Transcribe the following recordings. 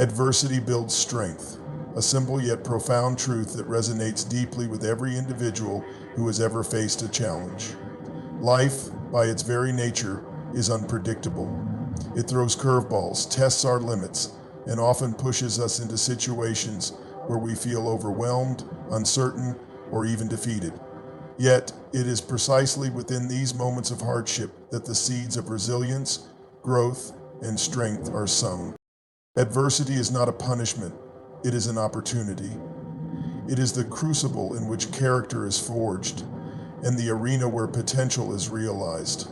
Adversity builds strength, a simple yet profound truth that resonates deeply with every individual who has ever faced a challenge. Life, by its very nature, is unpredictable. It throws curveballs, tests our limits, and often pushes us into situations where we feel overwhelmed, uncertain, or even defeated. Yet, it is precisely within these moments of hardship that the seeds of resilience, growth, and strength are sown. Adversity is not a punishment, it is an opportunity. It is the crucible in which character is forged, and the arena where potential is realized.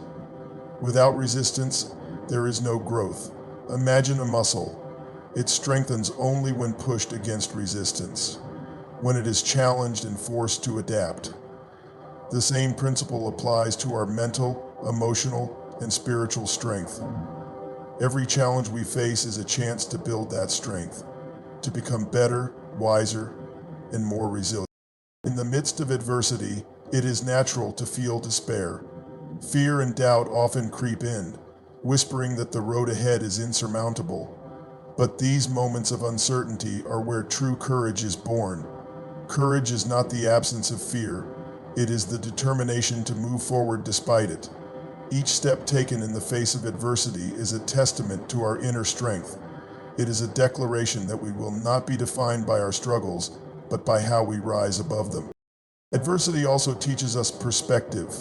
Without resistance, there is no growth. Imagine a muscle. It strengthens only when pushed against resistance, when it is challenged and forced to adapt. The same principle applies to our mental, emotional, and spiritual strength. Every challenge we face is a chance to build that strength, to become better, wiser, and more resilient. In the midst of adversity, it is natural to feel despair. Fear and doubt often creep in, whispering that the road ahead is insurmountable. But these moments of uncertainty are where true courage is born. Courage is not the absence of fear, it is the determination to move forward despite it. Each step taken in the face of adversity is a testament to our inner strength. It is a declaration that we will not be defined by our struggles, but by how we rise above them. Adversity also teaches us perspective.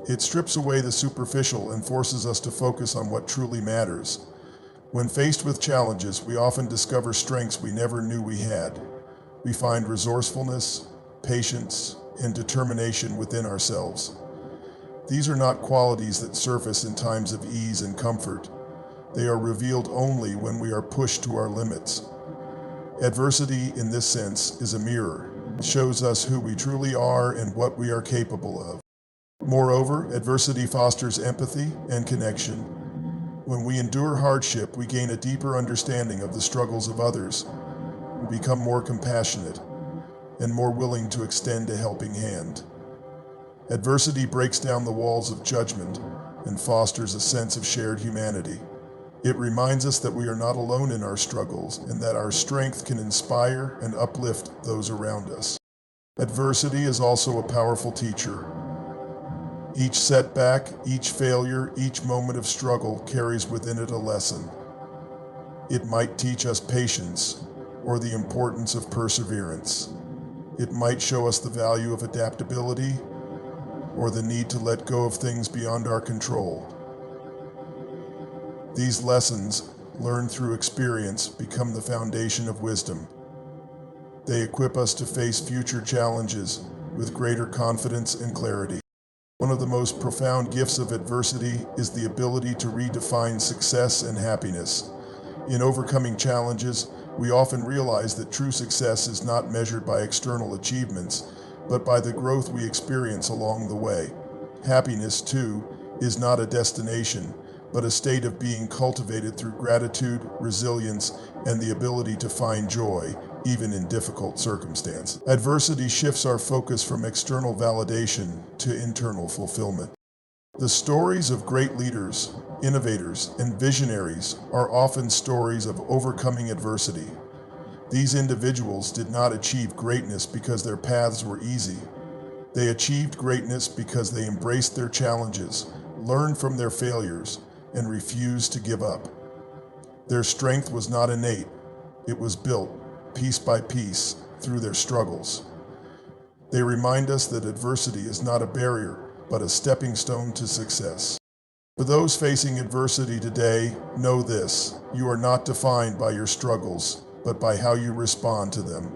It strips away the superficial and forces us to focus on what truly matters. When faced with challenges, we often discover strengths we never knew we had. We find resourcefulness, patience, and determination within ourselves. These are not qualities that surface in times of ease and comfort. They are revealed only when we are pushed to our limits. Adversity, in this sense, is a mirror. It shows us who we truly are and what we are capable of. Moreover, adversity fosters empathy and connection. When we endure hardship, we gain a deeper understanding of the struggles of others. We become more compassionate and more willing to extend a helping hand. Adversity breaks down the walls of judgment and fosters a sense of shared humanity. It reminds us that we are not alone in our struggles and that our strength can inspire and uplift those around us. Adversity is also a powerful teacher. Each setback, each failure, each moment of struggle carries within it a lesson. It might teach us patience or the importance of perseverance. It might show us the value of adaptability or the need to let go of things beyond our control. These lessons, learned through experience, become the foundation of wisdom. They equip us to face future challenges with greater confidence and clarity. One of the most profound gifts of adversity is the ability to redefine success and happiness. In overcoming challenges, we often realize that true success is not measured by external achievements, but by the growth we experience along the way. Happiness, too, is not a destination, but a state of being cultivated through gratitude, resilience, and the ability to find joy, even in difficult circumstances. Adversity shifts our focus from external validation to internal fulfillment. The stories of great leaders, innovators, and visionaries are often stories of overcoming adversity. These individuals did not achieve greatness because their paths were easy. They achieved greatness because they embraced their challenges, learned from their failures, and refused to give up. Their strength was not innate, it was built, piece by piece, through their struggles. They remind us that adversity is not a barrier, but a stepping stone to success. For those facing adversity today, know this: you are not defined by your struggles, but by how you respond to them.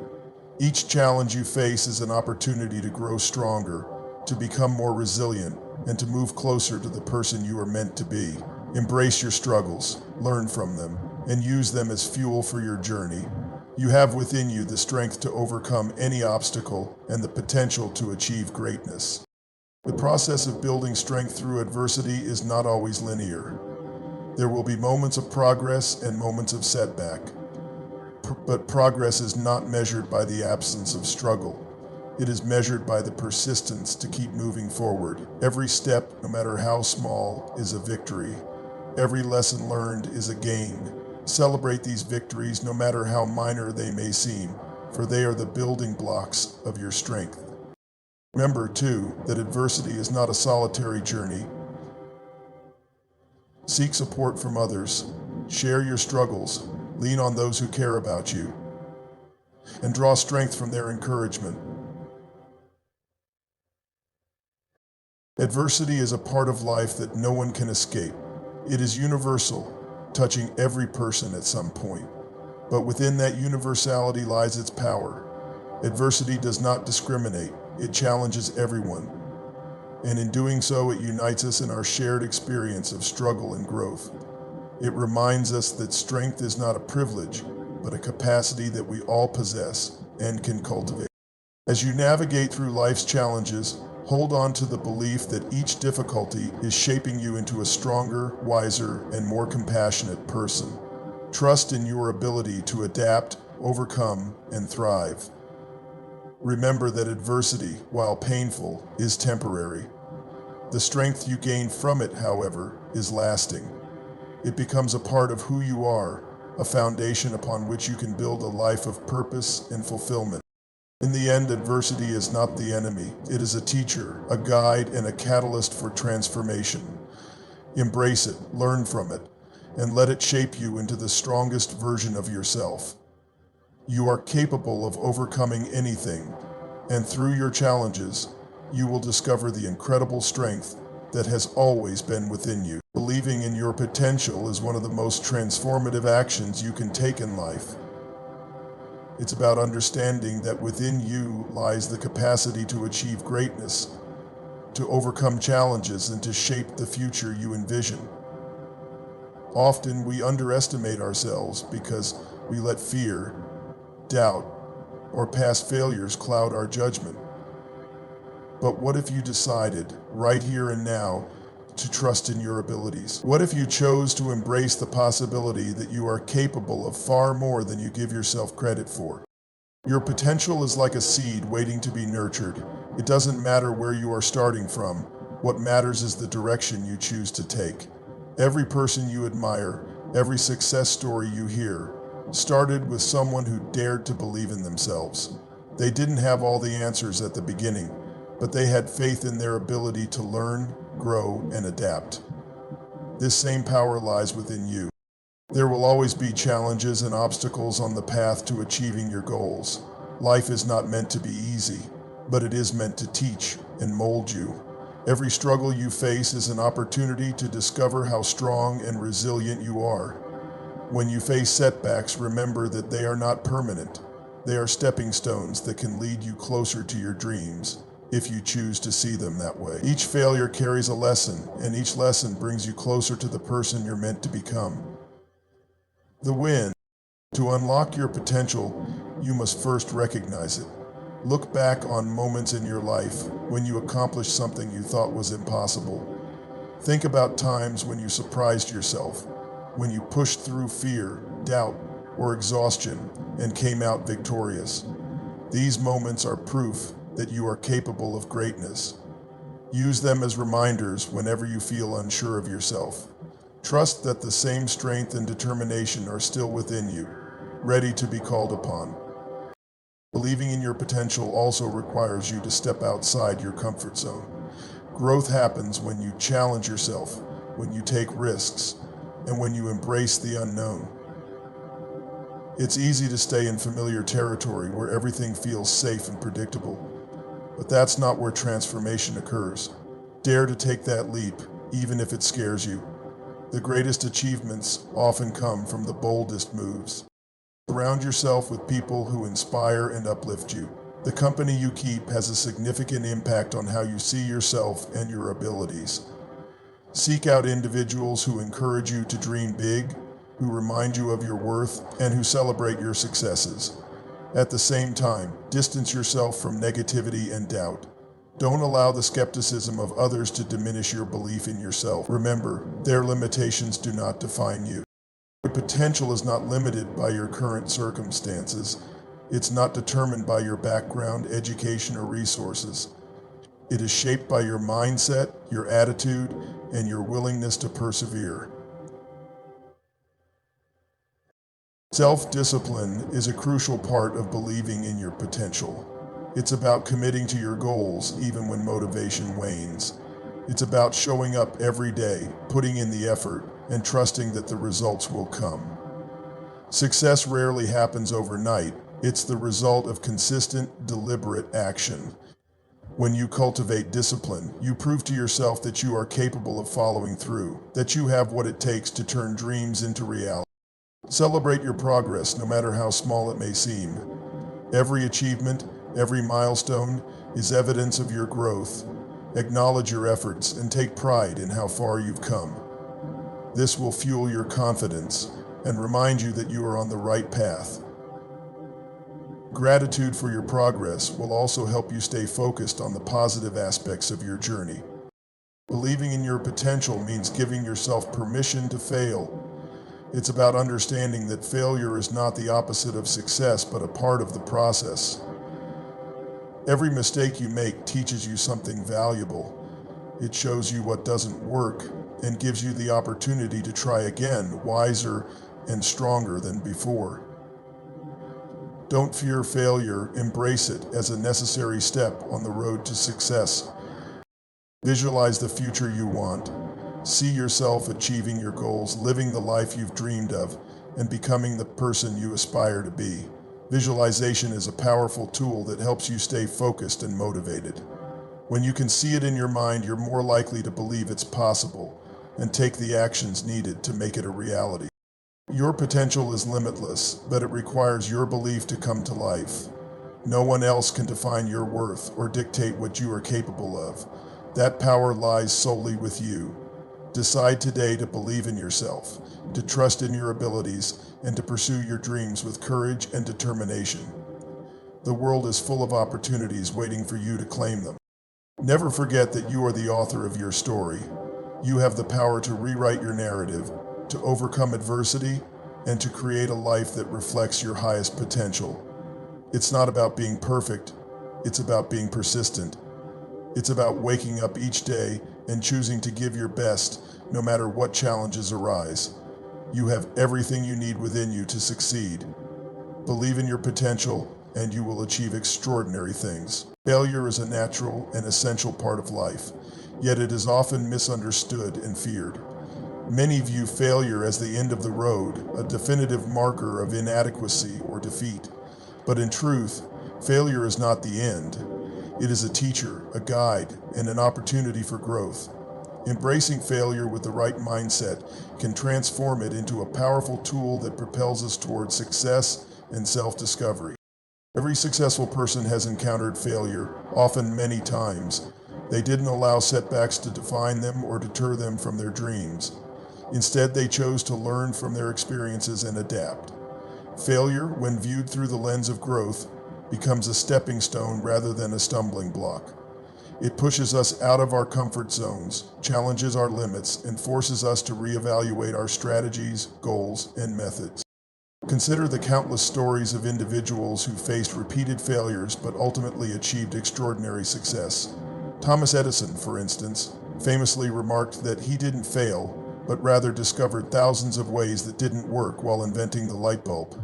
Each challenge you face is an opportunity to grow stronger, to become more resilient, and to move closer to the person you are meant to be. Embrace your struggles, learn from them, and use them as fuel for your journey. You have within you the strength to overcome any obstacle and the potential to achieve greatness. The process of building strength through adversity is not always linear. There will be moments of progress and moments of setback. But progress is not measured by the absence of struggle. It is measured by the persistence to keep moving forward. Every step, no matter how small, is a victory. Every lesson learned is a gain. Celebrate these victories no matter how minor they may seem, for they are the building blocks of your strength. Remember, too, that adversity is not a solitary journey. Seek support from others, share your struggles, lean on those who care about you, and draw strength from their encouragement. Adversity is a part of life that no one can escape. It is universal, touching every person at some point. But within that universality lies its power. Adversity does not discriminate, it challenges everyone. And in doing so, it unites us in our shared experience of struggle and growth. It reminds us that strength is not a privilege, but a capacity that we all possess and can cultivate. As you navigate through life's challenges, hold on to the belief that each difficulty is shaping you into a stronger, wiser, and more compassionate person. Trust in your ability to adapt, overcome, and thrive. Remember that adversity, while painful, is temporary. The strength you gain from it, however, is lasting. It becomes a part of who you are, a foundation upon which you can build a life of purpose and fulfillment. In the end, adversity is not the enemy. It is a teacher, a guide, and a catalyst for transformation. Embrace it, learn from it, and let it shape you into the strongest version of yourself. You are capable of overcoming anything, and through your challenges, you will discover the incredible strength that has always been within you. Believing in your potential is one of the most transformative actions you can take in life. It's about understanding that within you lies the capacity to achieve greatness, to overcome challenges, and to shape the future you envision. Often we underestimate ourselves because we let fear, doubt, or past failures cloud our judgment. But what if you decided, right here and now, to trust in your abilities? What if you chose to embrace the possibility that you are capable of far more than you give yourself credit for? Your potential is like a seed waiting to be nurtured. It doesn't matter where you are starting from. What matters is the direction you choose to take. Every person you admire, every success story you hear, started with someone who dared to believe in themselves. They didn't have all the answers at the beginning, but they had faith in their ability to learn, grow, and adapt. This same power lies within you. There will always be challenges and obstacles on the path to achieving your goals. Life is not meant to be easy, but it is meant to teach and mold you. Every struggle you face is an opportunity to discover how strong and resilient you are. When you face setbacks, remember that they are not permanent. They are stepping stones that can lead you closer to your dreams, if you choose to see them that way. Each failure carries a lesson, and each lesson brings you closer to the person you're meant to become. The win. To unlock your potential, you must first recognize it. Look back on moments in your life when you accomplished something you thought was impossible. Think about times when you surprised yourself, when you pushed through fear, doubt, or exhaustion and came out victorious. These moments are proof that you are capable of greatness. Use them as reminders whenever you feel unsure of yourself. Trust that the same strength and determination are still within you, ready to be called upon. Believing in your potential also requires you to step outside your comfort zone. Growth happens when you challenge yourself, when you take risks, and when you embrace the unknown. It's easy to stay in familiar territory where everything feels safe and predictable, but that's not where transformation occurs. Dare to take that leap, even if it scares you. The greatest achievements often come from the boldest moves. Surround yourself with people who inspire and uplift you. The company you keep has a significant impact on how you see yourself and your abilities. Seek out individuals who encourage you to dream big, who remind you of your worth, and who celebrate your successes. At the same time, distance yourself from negativity and doubt. Don't allow the skepticism of others to diminish your belief in yourself. Remember, their limitations do not define you. Your potential is not limited by your current circumstances. It's not determined by your background, education, or resources. It is shaped by your mindset, your attitude, and your willingness to persevere. Self-discipline is a crucial part of believing in your potential. It's about committing to your goals even when motivation wanes. It's about showing up every day, putting in the effort, and trusting that the results will come. Success rarely happens overnight. It's the result of consistent, deliberate action. When you cultivate discipline, you prove to yourself that you are capable of following through, that you have what it takes to turn dreams into reality. Celebrate your progress, no matter how small it may seem. Every achievement, every milestone is evidence of your growth. Acknowledge your efforts and take pride in how far you've come. This will fuel your confidence and remind you that you are on the right path. Gratitude for your progress will also help you stay focused on the positive aspects of your journey. Believing in your potential means giving yourself permission to fail. It's about understanding that failure is not the opposite of success, but a part of the process. Every mistake you make teaches you something valuable. It shows you what doesn't work and gives you the opportunity to try again, wiser and stronger than before. Don't fear failure, embrace it as a necessary step on the road to success. Visualize the future you want. See yourself achieving your goals, living the life you've dreamed of, and becoming the person you aspire to be. Visualization is a powerful tool that helps you stay focused and motivated. When you can see it in your mind, you're more likely to believe it's possible and take the actions needed to make it a reality. Your potential is limitless, but it requires your belief to come to life. No one else can define your worth or dictate what you are capable of. That power lies solely with you. Decide today to believe in yourself, to trust in your abilities, and to pursue your dreams with courage and determination. The world is full of opportunities waiting for you to claim them. Never forget that you are the author of your story. You have the power to rewrite your narrative, to overcome adversity, and to create a life that reflects your highest potential. It's not about being perfect, it's about being persistent. It's about waking up each day and choosing to give your best, no matter what challenges arise. You have everything you need within you to succeed. Believe in your potential, and you will achieve extraordinary things. Failure is a natural and essential part of life, yet it is often misunderstood and feared. Many view failure as the end of the road, a definitive marker of inadequacy or defeat. But in truth, failure is not the end. It is a teacher, a guide, and an opportunity for growth. Embracing failure with the right mindset can transform it into a powerful tool that propels us towards success and self-discovery. Every successful person has encountered failure, often many times. They didn't allow setbacks to define them or deter them from their dreams. Instead, they chose to learn from their experiences and adapt. Failure, when viewed through the lens of growth, becomes a stepping stone rather than a stumbling block. It pushes us out of our comfort zones, challenges our limits, and forces us to reevaluate our strategies, goals, and methods. Consider the countless stories of individuals who faced repeated failures but ultimately achieved extraordinary success. Thomas Edison, for instance, famously remarked that he didn't fail, but rather discovered thousands of ways that didn't work while inventing the light bulb.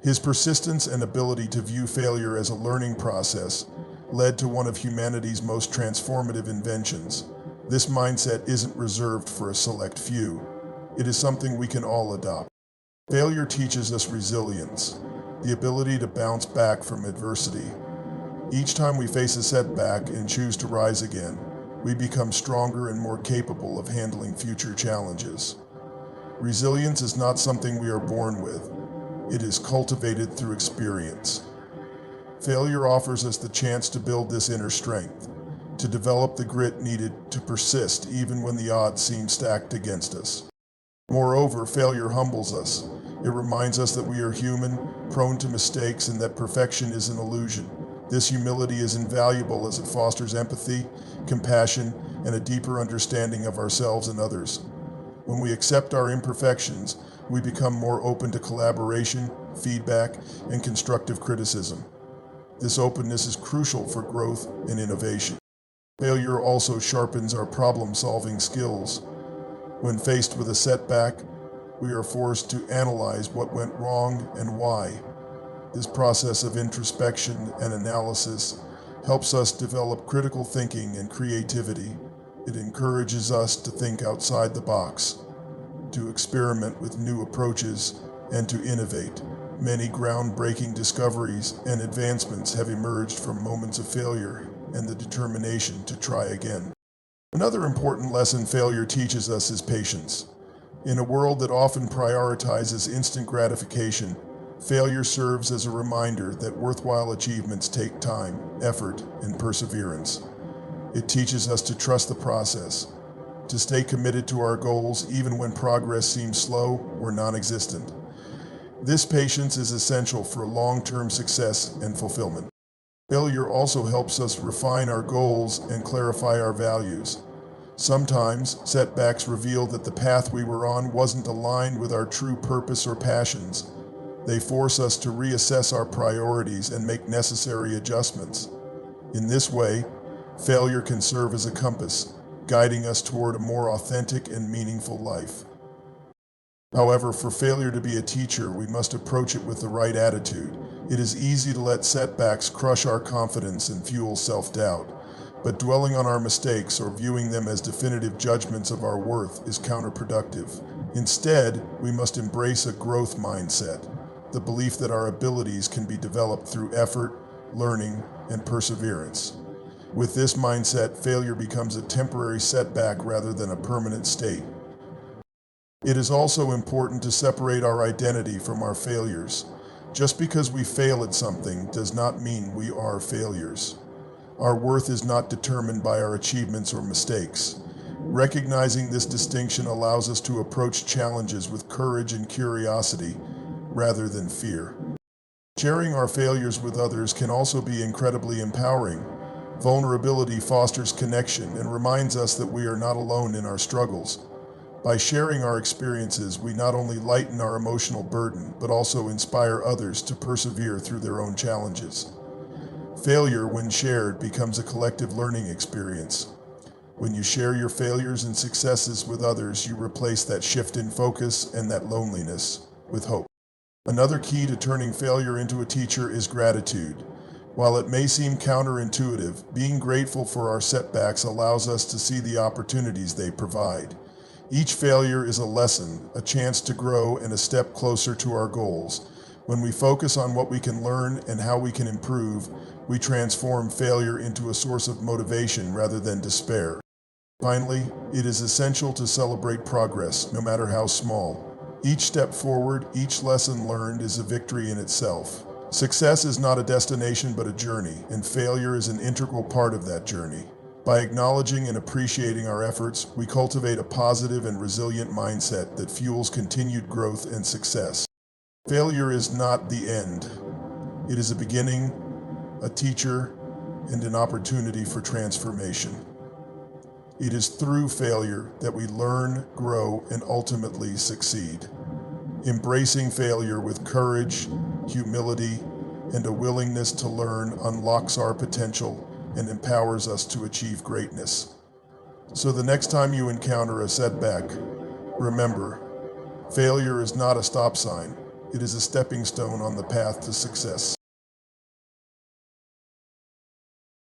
His persistence and ability to view failure as a learning process led to one of humanity's most transformative inventions. This mindset isn't reserved for a select few. It is something we can all adopt. Failure teaches us resilience, the ability to bounce back from adversity. Each time we face a setback and choose to rise again, we become stronger and more capable of handling future challenges. Resilience is not something we are born with. It is cultivated through experience. Failure offers us the chance to build this inner strength, to develop the grit needed to persist even when the odds seem stacked against us. Moreover, failure humbles us. It reminds us that we are human, prone to mistakes, and that perfection is an illusion. This humility is invaluable as it fosters empathy, compassion, and a deeper understanding of ourselves and others. When we accept our imperfections, we become more open to collaboration, feedback, and constructive criticism. This openness is crucial for growth and innovation. Failure also sharpens our problem-solving skills. When faced with a setback, we are forced to analyze what went wrong and why. This process of introspection and analysis helps us develop critical thinking and creativity. It encourages us to think outside the box, to experiment with new approaches, and to innovate. Many groundbreaking discoveries and advancements have emerged from moments of failure and the determination to try again. Another important lesson failure teaches us is patience. In a world that often prioritizes instant gratification, failure serves as a reminder that worthwhile achievements take time, effort, and perseverance. It teaches us to trust the process, to stay committed to our goals even when progress seems slow or non-existent. This patience is essential for long-term success and fulfillment. Failure also helps us refine our goals and clarify our values. Sometimes, setbacks reveal that the path we were on wasn't aligned with our true purpose or passions. They force us to reassess our priorities and make necessary adjustments. In this way, failure can serve as a compass, guiding us toward a more authentic and meaningful life. However, for failure to be a teacher, we must approach it with the right attitude. It is easy to let setbacks crush our confidence and fuel self-doubt, but dwelling on our mistakes or viewing them as definitive judgments of our worth is counterproductive. Instead, we must embrace a growth mindset, the belief that our abilities can be developed through effort, learning, and perseverance. With this mindset, failure becomes a temporary setback rather than a permanent state. It is also important to separate our identity from our failures. Just because we fail at something does not mean we are failures. Our worth is not determined by our achievements or mistakes. Recognizing this distinction allows us to approach challenges with courage and curiosity rather than fear. Sharing our failures with others can also be incredibly empowering. Vulnerability fosters connection and reminds us that we are not alone in our struggles. By sharing our experiences, we not only lighten our emotional burden, but also inspire others to persevere through their own challenges. Failure, when shared, becomes a collective learning experience. When you share your failures and successes with others, you replace that shift in focus and that loneliness with hope. Another key to turning failure into a teacher is gratitude. While it may seem counterintuitive, being grateful for our setbacks allows us to see the opportunities they provide. Each failure is a lesson, a chance to grow, and a step closer to our goals. When we focus on what we can learn and how we can improve, we transform failure into a source of motivation rather than despair. Finally, it is essential to celebrate progress, no matter how small. Each step forward, each lesson learned is a victory in itself. Success is not a destination but a journey, and failure is an integral part of that journey. By acknowledging and appreciating our efforts, we cultivate a positive and resilient mindset that fuels continued growth and success. Failure is not the end. It is a beginning, a teacher, and an opportunity for transformation. It is through failure that we learn, grow, and ultimately succeed. Embracing failure with courage, humility, and a willingness to learn unlocks our potential and empowers us to achieve greatness. So the next time you encounter a setback, remember, failure is not a stop sign. It is a stepping stone on the path to success.